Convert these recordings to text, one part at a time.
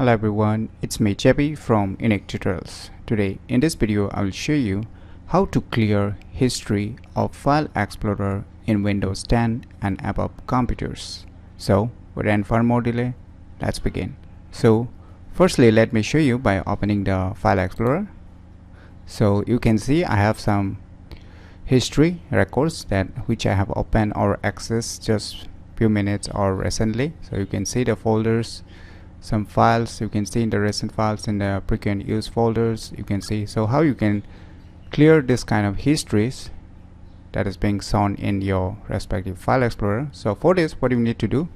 Hello everyone, it's me JP from UniqueTutorials. Today in this video I will show you how to clear history of File Explorer in Windows 10 and above computers. So without further more delay, let's begin. So firstly, let me show you by opening the File Explorer. So you can see I have some history records which I have opened or accessed just few minutes or recently. So you can see the folders, some files you can see in the recent files in the frequent use folders. You can see so how you can clear this kind of histories that is being shown in your respective File Explorer. So for this, what you need to do,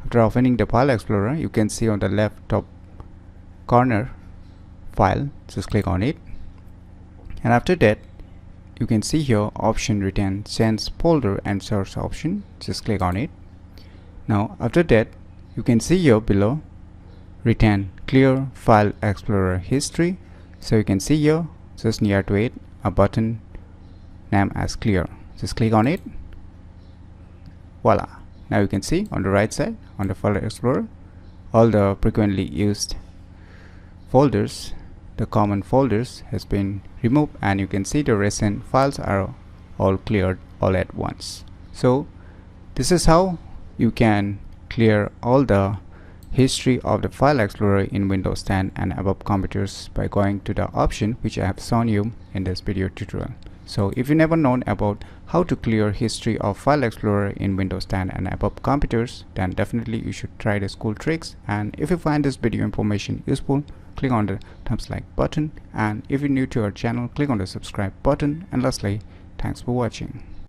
after opening the File Explorer, you can see on the left top corner file, just click on it, and after that you can see here option written change folder and source option, just click on it. Now after that you can see here below written clear File Explorer history. So you can see here just near to it a button named as clear, just click on it. Voila, now you can see on the right side on the File Explorer all the frequently used folders, the common folders has been removed, and you can see the recent files are all cleared all at once. So this is how you can clear all the history of the File Explorer in Windows 10 and above computers by going to the option which I have shown you in this video tutorial. So if you never known about how to clear history of File Explorer in Windows 10 and above computers, then definitely you should try the cool tricks. And if you find this video information useful, click on the thumbs like button, and if you're new to our channel, click on the subscribe button. And lastly, thanks for watching.